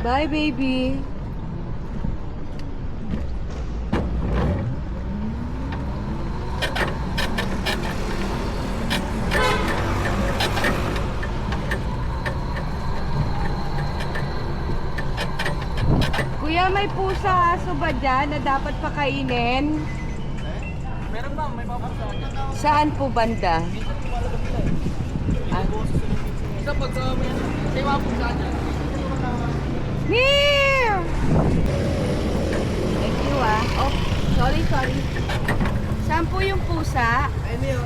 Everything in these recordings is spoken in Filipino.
Bye, baby. Kuya, may pusa aso ba dyan na dapat pakainin? Meron ba? May papusa ka. Saan po banda? Isa pag may papusa ka. Meow! Thank you Oh, sorry. Saan po yung pusa? Ay, Mio.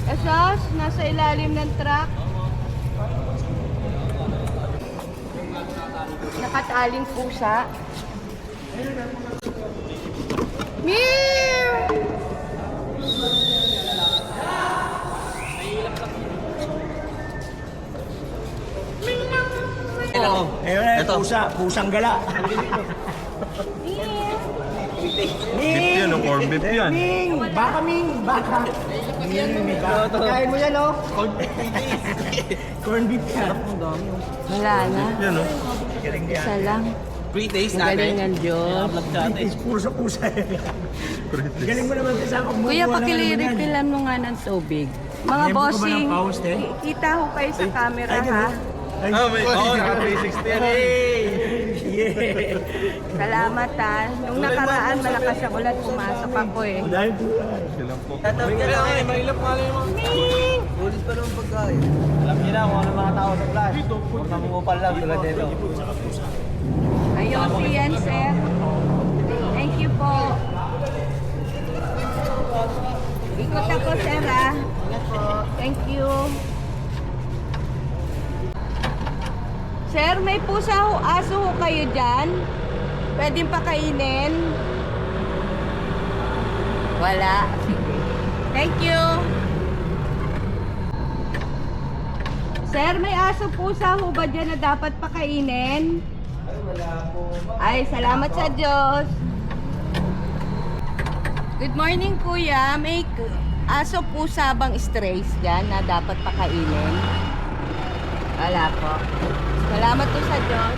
Esos, nasa ilalim ng truck. Nakataling pusa. Meow! Oh, Ayun na, pusang gala. Beef yan, o corn beef yan. Ming! Baka, Ming! Baka! Kain mo yan, oh. Corn beef yan. Wala na. Yan, o. Galing yan. Isa lang. pre-taste Ang galing ng Diyos. Pusa yan. Galing mo naman kasama kung Kuya, pakiliripilan mo nga ng tubig. Mga Nemo ko ba bossing, ng paus, te? kita ko kayo sa camera, ha? Ah, may naka 360 yan. Yeah! Salamat, ha? Nung nakaraan, malakas ang ulan, pumasok ako, eh. Dahil po. Silang po. Mahilap nga lang yung ulit pa naman pagkain. Alam niyo na kung ano mga tao sa plan. Huwag namumupal lang tulad dito. Ayun, yan, sir. Thank you po. Ikot ako, sir, ha? Thank you. Sir, may pusa ho, aso ho kayo dyan? Pwedeng pakainin? Wala. Sige. Thank you. Sir, may aso pusa ho ba dyan na dapat pakainin? Ay, salamat sa Diyos. Good morning, kuya. May aso pusa bang strays dyan na dapat pakainin? Wala po. Salamat po sa Diyos.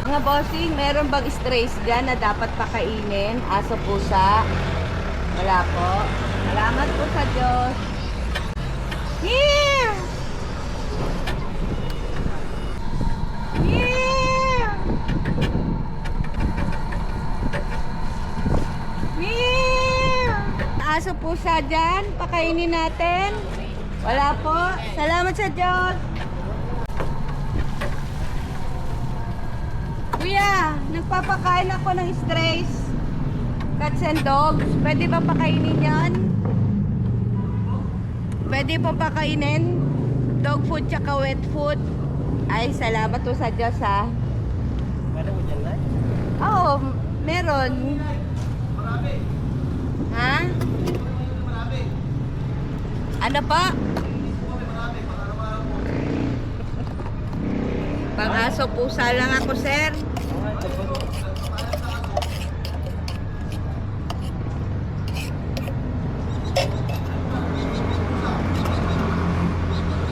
Mga bossing, meron bang strays dyan na dapat pakainin? Aso pusa? Wala po. Salamat po sa Diyos. Here! Here! Here! Aso pusa dyan? Pakainin natin? Wala po. Salamat sa Diyos. Kuya, nagpapakain ako ng strays. Cats and dogs. Pwede ba pakainin yan? Pwede pa pakainin? Dog food tsaka wet food. Ay, salamat po sa Diyos, ha? Meron mo dyan lang? Oo, meron. Ha? Ano pa? Pang-aso pusa lang ako, sir.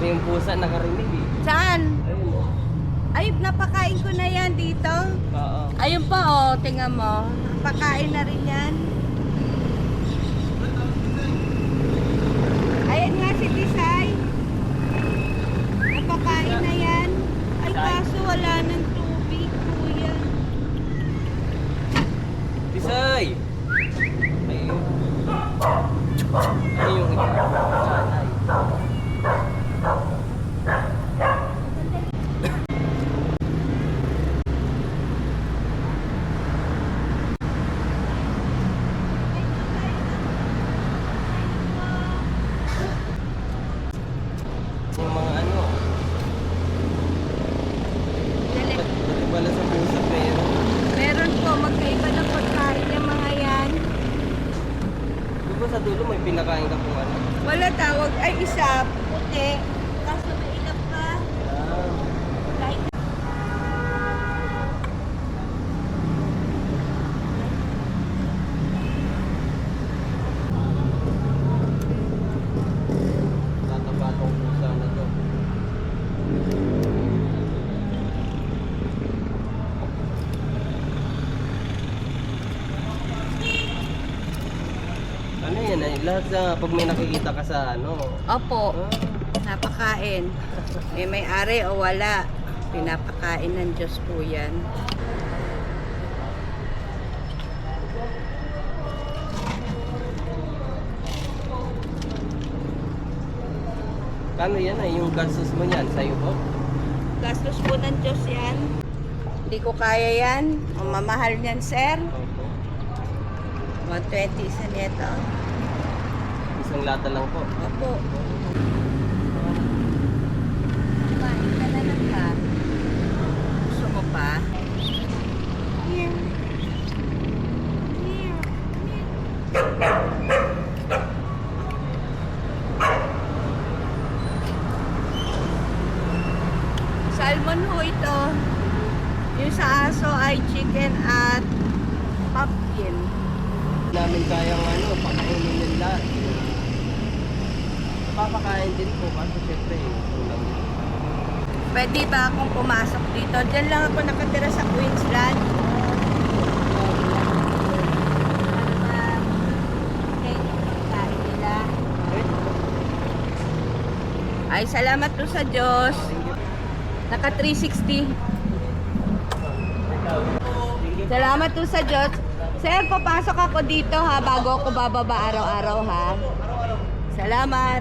Yung pusa nakarinig eh. Saan? Ayun o. Ay, napakain ko na yan dito. Oo. Ayun pa, oh, tingnan mo. Napakain na rin yan. Ayan nga si Tisay. Napakain na yan. Ay, kaso wala ng tubig, kuya. Tisay! Ayun. Ayun yung sanay. Yung mga ano, wala sa pusa pero Meron po, magkaiba ng pagkain yung mga yan. di ba sa dulo may pinakain ka kung ano? Wala tawag, ay isa, puti. Kaso may ilang pa. Kahit Tatabatong pusa na to. Ano yan eh? Lahat sa pag may nakikita ka sa ano. Opo, Ah, napakain. May ari o wala, pinapakain ng Diyos po yan. Kano yan eh? Yung gastos mo niyan sa'yo po? Gastos po ng Diyos yan. Hindi ko kaya yan. Ang mamahal niyan, sir. Opo. 120 isa nito. Isang lata lang po. Opo. Kumain ka na lang ka. Gusto mo pa? Salmon ho ito. Yung sa aso ay chicken at pumpkin. Namin kayang ano, pakainin yung lahat. Papakain din po kasi syempre kulang. Pwede ba akong pumasok dito? Diyan lang ako nakatira sa Queensland. Ano ba? Kainin yung pagkain nila. Ay, salamat po sa Diyos. Naka 360. Salamat po sa Diyos. Sir, papasok ako dito ha, bago ako bababa araw-araw ha. Salamat.